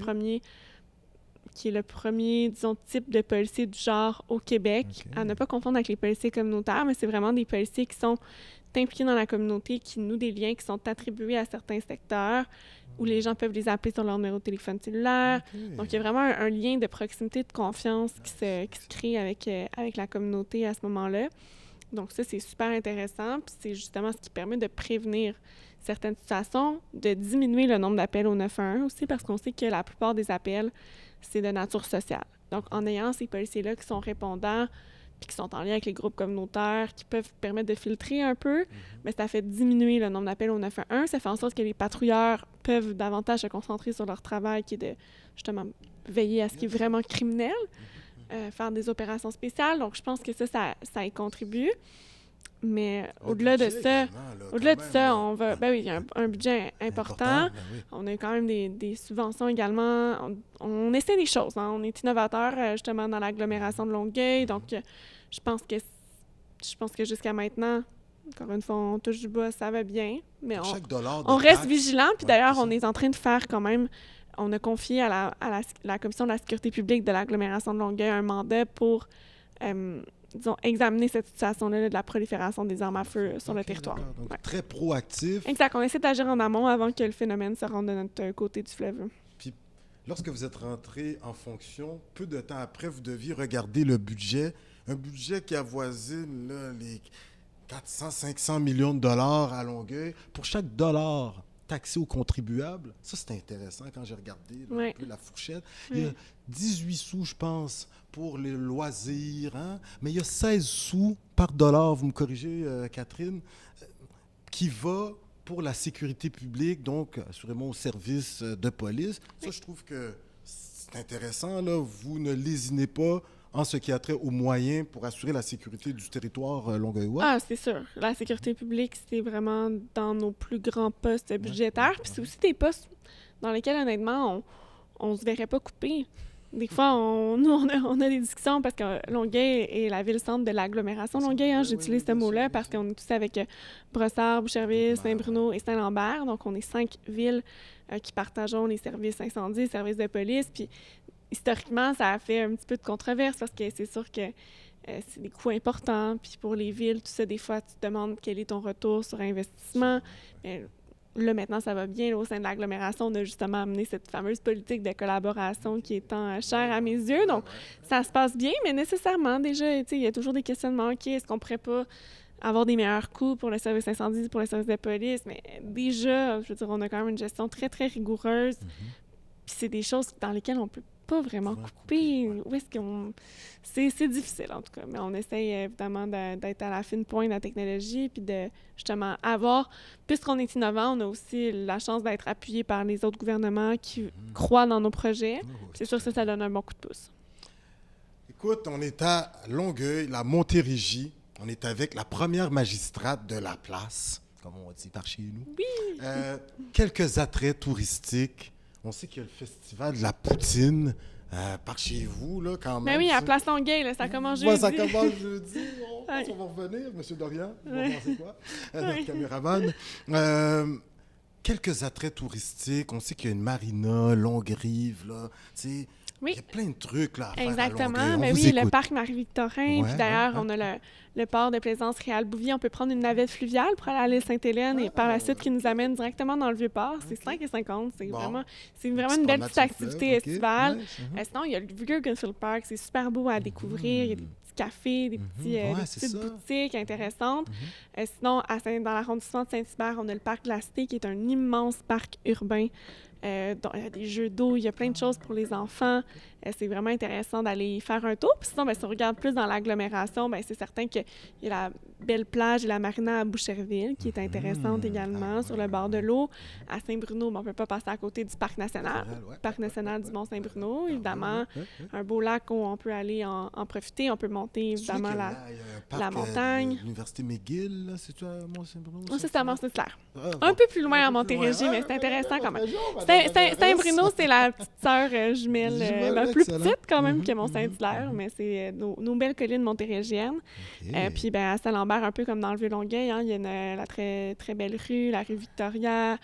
premier, disons, type de policier du genre au Québec, à ne pas confondre avec les policiers communautaires, mais c'est vraiment des policiers qui sont impliqués dans la communauté, qui nouent des liens, qui sont attribués à certains secteurs, où les gens peuvent les appeler sur leur numéro de téléphone cellulaire. Donc, il y a vraiment un lien de proximité, de confiance qui se crée avec la communauté à ce moment-là. Donc, ça, c'est super intéressant. Puis c'est justement ce qui permet de prévenir certaines situations, de diminuer le nombre d'appels au 911 aussi, parce qu'on sait que la plupart des appels, c'est de nature sociale. Donc, en ayant ces policiers-là qui sont répondants, puis qui sont en lien avec les groupes communautaires, qui peuvent permettre de filtrer un peu, mais ça fait diminuer le nombre d'appels au 911. Ça fait en sorte que les patrouilleurs peuvent davantage se concentrer sur leur travail, qui est de, justement, veiller à ce qui est vraiment criminel, faire des opérations spéciales. Donc, je pense que ça y contribue. Mais
Le
au-delà de
budget
ça,
également, là,
au-delà
quand
de
même,
ça,
là.
on va... Ben oui, il y a un budget important.
Ben oui.
On a quand même des subventions également. On essaie des choses, hein. On est innovateur, justement, dans l'agglomération de Longueuil. Donc, je pense que jusqu'à maintenant, encore une fois, on touche du bois, ça va bien. Mais
Pour chaque dollar de
on reste
taxe,
vigilant. Puis
ouais,
d'ailleurs,
c'est
on
ça.
est en train de faire quand même... On a confié à la Commission de la sécurité publique de l'agglomération de Longueuil un mandat pour, disons, examiner cette situation-là de la prolifération des armes à feu sur le
Ok,
territoire.
d'accord. Donc,
Ouais.
très proactif.
Exact. On essaie d'agir en amont avant que le phénomène se rende de notre côté du fleuve.
Puis, lorsque vous êtes rentré en fonction, peu de temps après, vous deviez regarder le budget. Un budget qui avoisine là, les 400-500 millions de dollars à Longueuil. Pour chaque dollar taxé aux contribuables, ça, c'est intéressant quand j'ai regardé là,
Ouais.
un peu la fourchette. Il y a 18 sous, je pense, pour les loisirs, hein? Mais il y a 16 sous par dollar, vous me corrigez, Catherine, qui va pour la sécurité publique, donc assurément au service de police. Ça, je trouve que c'est intéressant. Là. Vous ne lésinez pas en ce qui a trait aux moyens pour assurer la sécurité du territoire longueuillois.
Ah, c'est sûr. La sécurité publique, c'est vraiment dans nos plus grands postes budgétaires. Puis c'est aussi des postes dans lesquels, honnêtement, on se verrait pas couper. Des fois, on a des discussions parce que Longueuil est la ville-centre de l'agglomération Longueuil. Hein,
Oui,
j'utilise ce
bien
mot-là
sûr,
parce
bien
qu'on est tous avec Brossard, Boucherville, Saint-Bruno et Saint-Lambert. Donc, on est 5 villes qui partageons les services incendie, les services de police. Puis, historiquement, ça a fait un petit peu de controverse parce que c'est sûr que c'est des coûts importants. Puis, pour les villes, tout ça, des fois, tu te demandes quel est ton retour sur investissement. Mais là, maintenant, ça va bien. Là, au sein de l'agglomération, on a justement amené cette fameuse politique de collaboration qui est tant chère à mes yeux. Donc, ça se passe bien, mais nécessairement, déjà, il y a toujours des questionnements. OK, est-ce qu'on pourrait pas avoir des meilleurs coûts pour le service incendie, pour le service de police? Mais déjà, je veux dire, on a quand même une gestion très, très rigoureuse. Puis c'est des choses dans lesquelles on peut pas vraiment couper. Où est-ce qu'on... C'est difficile, en tout cas. Mais on essaye, évidemment, d'être à la fine pointe de la technologie puis de, justement, avoir... Puisqu'on est innovant, on a aussi la chance d'être appuyé par les autres gouvernements qui croient dans nos projets. C'est sûr que ça donne un bon coup de pouce.
Écoute, on est à Longueuil, la Montérégie. On est avec la première magistrate de la place, comme on dit par chez nous.
Oui!
Quelques attraits touristiques. On sait qu'il y a le festival de la poutine par chez vous, là, quand même.
Ben oui, à
ça.
Place Longueuil, là, ça commence jeudi.
Ouais, ça commence jeudi. On pense qu'on va revenir, M. Dorian. Vous pensez quoi? Notre caméraman. Quelques attraits touristiques. On sait qu'il y a une marina, Longue-Rive, là. Tu sais,
Oui.
il y a plein de trucs là, à faire à
Exactement.
Longueuil. On
Mais
vous
oui,
écoute.
le parc Marie-Victorin.
Ouais,
Puis d'ailleurs,
ouais,
on a le port de plaisance Réal-Bouvier. On peut prendre une navette fluviale pour aller à l'île Sainte-Hélène et par la suite qui nous amène directement dans le Vieux-Port. C'est 5,50 $.
Bon.
C'est vraiment
Petite
une belle
promenade
petite
sur le
activité
fleuve, ok,
estivale.
nice,
Sinon, il y a le vieux Gunfield Park. C'est super beau à découvrir. Il y a des petits cafés, des
c'est
petites
ça.
boutiques intéressantes. Sinon, dans l'arrondissement de Saint-Hubert, on a le parc de la Cité qui est un immense parc urbain. Donc, il y a des jeux d'eau, il y a plein de choses pour les enfants. C'est vraiment intéressant d'aller faire un tour. Puis sinon, si on regarde plus dans l'agglomération, c'est certain qu'il y a la belle plage et la marina à Boucherville qui est intéressante également sur le bord de l'eau. À Saint-Bruno, on ne peut pas passer à côté du parc national. Parc national du Mont-Saint-Bruno, évidemment. Un beau lac où on peut aller en profiter. On peut monter, évidemment, la montagne.
L'université McGill, là, c'est-tu à Mont-Saint-Bruno?
Non, ça, c'est à Mont-Saint-Hilaire.
Bon.
Un peu plus loin à Montérégie, mais c'est intéressant quand même. Saint-Bruno, c'est la petite sœur jumelle, plus petite quand même que Mont-Saint-Hilaire, mais c'est nos belles collines montérégiennes. Puis à Saint-Lambert, un peu comme dans le Vieux-Longueuil, hein, il y a la très, très belle rue, la rue Victoria.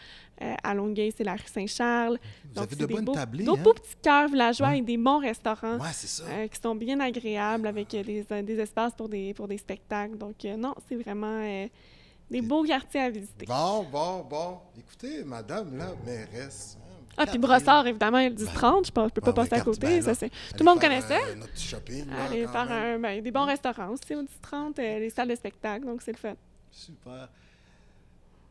À Longueuil, c'est la rue Saint-Charles.
Vous avez de bonnes tablées,
D'autres beaux petits cœurs villageois avec des bons restaurants
qui
sont bien agréables avec des espaces pour des spectacles. Donc non, c'est vraiment des beaux quartiers à visiter.
Bon. Écoutez, madame la mairesse...
Puis Brossard, évidemment, il y a le 10-30. Je ne peux pas passer à côté. Ça, tout le monde connaissait.
Notre petit shopping.
Aller faire des bons restaurants aussi au 10-30, les salles de spectacle. Donc, c'est le fun.
Super.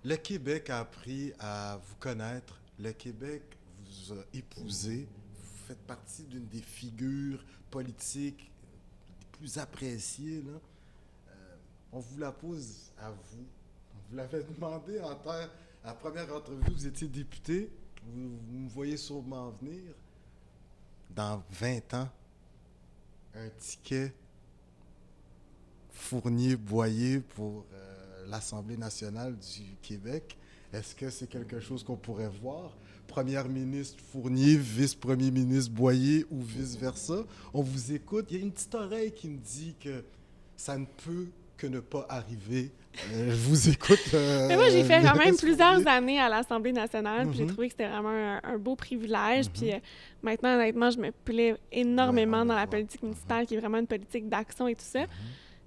Le Québec a appris à vous connaître. Le Québec vous a épousé. Vous faites partie d'une des figures politiques les plus appréciées. Là. On vous la pose à vous. On vous l'avait demandé à la première entrevue. Vous étiez député. Vous me voyez sûrement venir. Dans 20 ans, un ticket Fournier-Boyer pour l'Assemblée nationale du Québec. Est-ce que c'est quelque chose qu'on pourrait voir? Première ministre Fournier, vice-premier ministre Boyer ou vice-versa? On vous écoute. Il y a une petite oreille qui me dit que ça ne peut que ne pas arriver. Je vous écoute.
Mais moi, j'ai fait quand même plusieurs années à l'Assemblée nationale, puis j'ai trouvé que c'était vraiment un beau privilège. Puis maintenant, honnêtement, je me plais énormément dans la politique municipale, qui est vraiment une politique d'action et tout ça.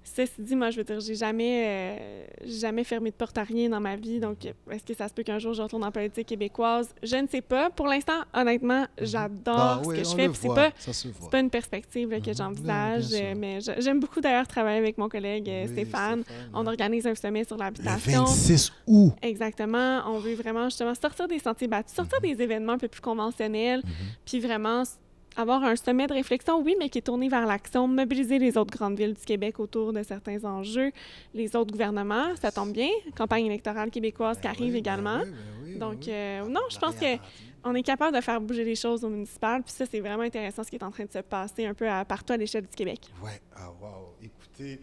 Ceci dit, moi, je veux dire, j'ai jamais fermé de porte à rien dans ma vie. Donc, est-ce que ça se peut qu'un jour je retourne en politique québécoise? Je ne sais pas. Pour l'instant, honnêtement, j'adore ce que je fais. Puis c'est pas une perspective là, que j'envisage. Mais j'aime beaucoup d'ailleurs travailler avec mon collègue Stéphane. On organise un sommet sur l'habitation.
Le 26 août.
Exactement. On veut vraiment justement sortir des sentiers battus, sortir des événements un peu plus conventionnels, puis vraiment avoir un sommet de réflexion, oui, mais qui est tourné vers l'action, mobiliser les autres grandes villes du Québec autour de certains enjeux, les autres gouvernements, ça tombe bien, campagne électorale québécoise qui arrive également. Donc, non, je pense qu'on est capable de faire bouger les choses au municipal, puis ça, c'est vraiment intéressant ce qui est en train de se passer un peu partout à l'échelle du Québec.
Oui, écoutez,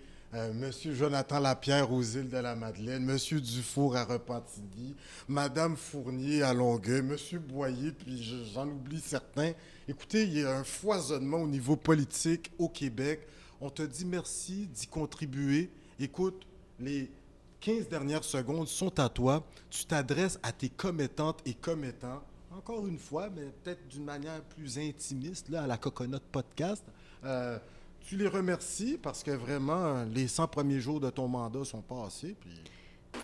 Monsieur Jonathan Lapierre aux Îles-de-la-Madeleine, Monsieur Dufour à Repentigny, Madame Fournier à Longueuil, Monsieur Boyer, puis j'en oublie certains. Écoutez, il y a un foisonnement au niveau politique au Québec. On te dit merci d'y contribuer. Écoute, les 15 dernières secondes sont à toi. Tu t'adresses à tes commettantes et commettants, encore une fois, mais peut-être d'une manière plus intimiste, là, à la Coconut Podcast. Tu les remercies parce que vraiment, les 100 premiers jours de ton mandat sont passés. Puis...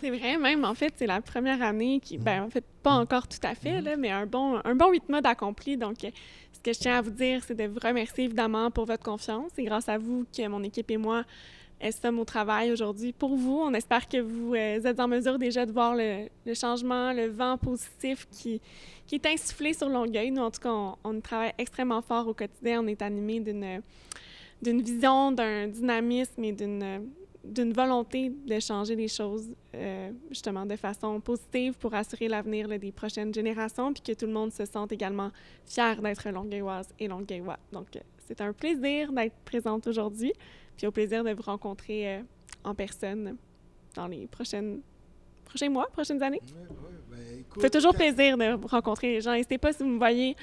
C'est vrai, même, en fait, c'est la première année qui, en fait, pas encore tout à fait, là, mais un bon 8 mois d'accompli. Donc, ce que je tiens à vous dire, c'est de vous remercier évidemment pour votre confiance. C'est grâce à vous que mon équipe et moi sommes au travail aujourd'hui pour vous. On espère que vous êtes en mesure déjà de voir le changement, le vent positif qui est insufflé sur Longueuil. Nous, en tout cas, on travaille extrêmement fort au quotidien. On est animé d'une vision, d'un dynamisme et d'une volonté de changer les choses, justement, de façon positive pour assurer l'avenir là, des prochaines générations, puis que tout le monde se sente également fier d'être longueuilloise et longueuillois. Donc, c'est un plaisir d'être présente aujourd'hui, puis au plaisir de vous rencontrer en personne dans les prochains mois, prochaines années. Ça fait toujours plaisir de vous rencontrer les gens. N'hésitez pas, si vous me voyez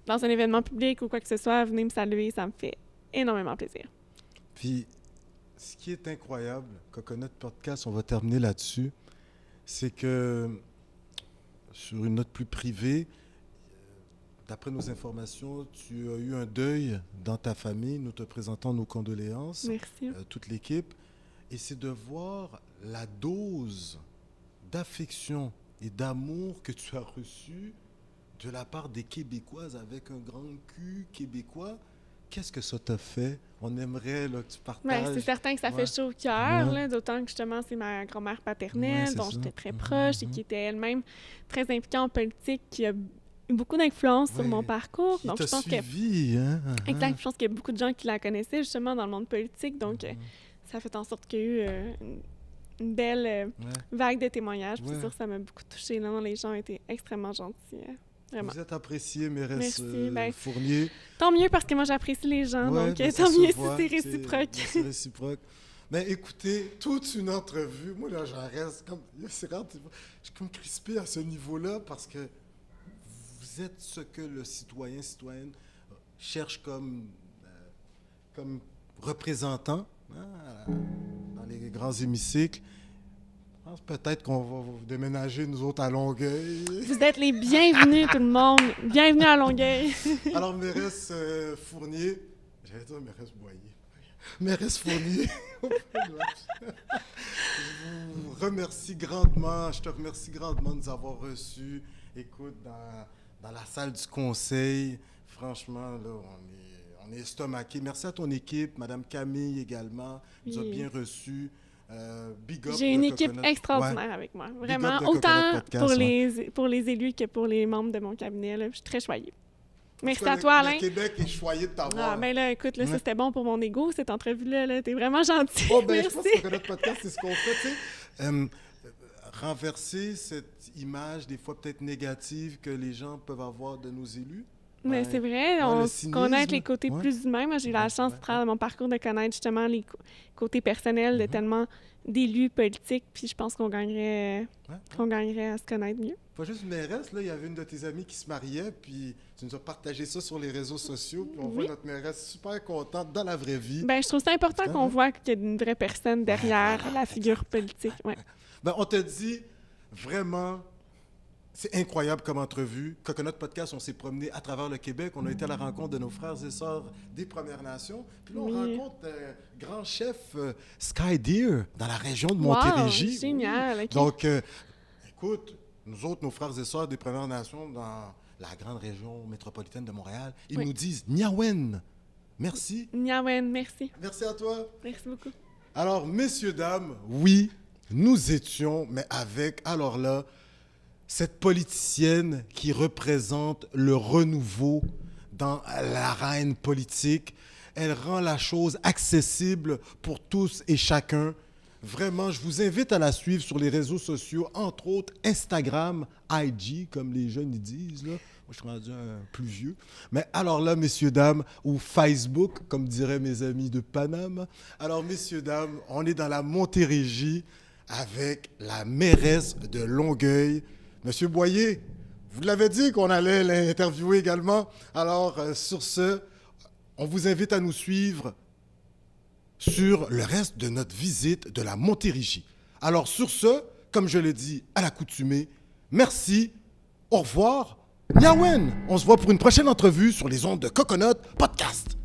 dans un événement public ou quoi que ce soit, venez me saluer, ça me fait énormément plaisir.
Puis, ce qui est incroyable, Coconut Podcast, on va terminer là-dessus, c'est que, sur une note plus privée, d'après nos informations, tu as eu un deuil dans ta famille. Nous te présentons nos condoléances.
Merci.
Toute l'équipe. Et c'est de voir la dose d'affection et d'amour que tu as reçue de la part des Québécoises avec un grand Q québécois. Qu'est-ce que ça t'a fait? On aimerait là, que tu partages.
C'est certain que ça fait chaud au cœur, là, d'autant que justement, c'est ma grand-mère paternelle dont j'étais très proche et qui était elle-même très impliquée en politique, qui a eu beaucoup d'influence sur mon parcours.
Qui
donc,
t'a
je pense
suivi, hein?
Exact. Je pense qu'il y a beaucoup de gens qui la connaissaient justement dans le monde politique. Donc, ça a fait en sorte qu'il y a eu une belle vague de témoignages. Puis sûr, ça m'a beaucoup touchée. Non, les gens étaient extrêmement gentils. Vraiment.
Vous êtes apprécié, mairesse
Fournier.
Fournier.
Tant mieux, parce que moi, j'apprécie les gens. Donc, tant mieux si c'est réciproque.
C'est réciproque. Mais écoutez, toute une entrevue, moi, là, j'en reste comme... C'est rare, je suis comme crispé à ce niveau-là parce que vous êtes ce que le citoyenne cherche comme représentant dans les grands hémicycles. Peut-être qu'on va déménager, nous autres, à Longueuil.
Vous êtes les bienvenus, tout le monde. Bienvenue à Longueuil.
Alors, mairesse Fournier, j'allais dire mairesse Boyer. Mairesse Fournier, je vous remercie grandement. Je te remercie grandement de nous avoir reçus. Écoute, dans la salle du conseil, franchement, là, on est estomaqués. Merci à ton équipe, Mme Camille également, nous a bien reçus. Big up.
J'ai une équipe extraordinaire avec moi. Vraiment, autant podcast, pour les élus que pour les membres de mon cabinet. Là. Je suis très choyée. Merci à toi, Alain.
Le Québec est choyé de t'avoir.
Ah, ben là, écoute, là, ça, c'était bon pour mon ego, cette entrevue-là. Là. T'es vraiment gentil.
Merci. Je pense que notre podcast, c'est ce qu'on fait, tu sais. Renverser cette image, des fois peut-être négative, que les gens peuvent avoir de nos élus.
Mais c'est vrai, on
cynisme.
connaît les côtés
Ouais.
plus humains. Moi, j'ai eu la chance, à travers mon parcours, de connaître justement les côtés personnels de tellement d'élus politiques, puis je pense qu'on gagnerait à se connaître mieux.
Pas juste une mairesse, là, il y avait une de tes amies qui se mariait, puis tu nous as partagé ça sur les réseaux sociaux, puis on voit notre mairesse super contente dans la vraie vie.
Ben, je trouve ça important qu'on voit qu'il y a une vraie personne derrière la figure politique. Ouais.
Ben, on te dit vraiment, c'est incroyable comme entrevue. Coconut Podcast, on s'est promené à travers le Québec. On a été à la rencontre de nos frères et sœurs des Premières Nations. Puis là, on rencontre un grand chef Sky Deer dans la région de Montérégie.
Wow, génial.
Oui.
Okay.
Donc, écoute, nous autres, nos frères et sœurs des Premières Nations dans la grande région métropolitaine de Montréal, ils nous disent Nyawen. Merci.
Nyawen, merci.
Merci à toi.
Merci beaucoup.
Alors, messieurs, dames, oui, nous étions, mais avec, alors là, cette politicienne qui représente le renouveau dans l'arène politique. Elle rend la chose accessible pour tous et chacun. Vraiment, je vous invite à la suivre sur les réseaux sociaux, entre autres Instagram, IG, comme les jeunes ils disent, là. Moi, je suis rendu un plus vieux. Mais alors là, messieurs, dames, ou Facebook, comme diraient mes amis de Paname. Alors, messieurs, dames, on est dans la Montérégie avec la mairesse de Longueuil, Monsieur Boyer. Vous l'avez dit qu'on allait l'interviewer également. Alors, sur ce, on vous invite à nous suivre sur le reste de notre visite de la Montérégie. Alors, sur ce, comme je l'ai dit à l'accoutumée, merci, au revoir, Nyawen. On se voit pour une prochaine entrevue sur les ondes de Coconut Podcast.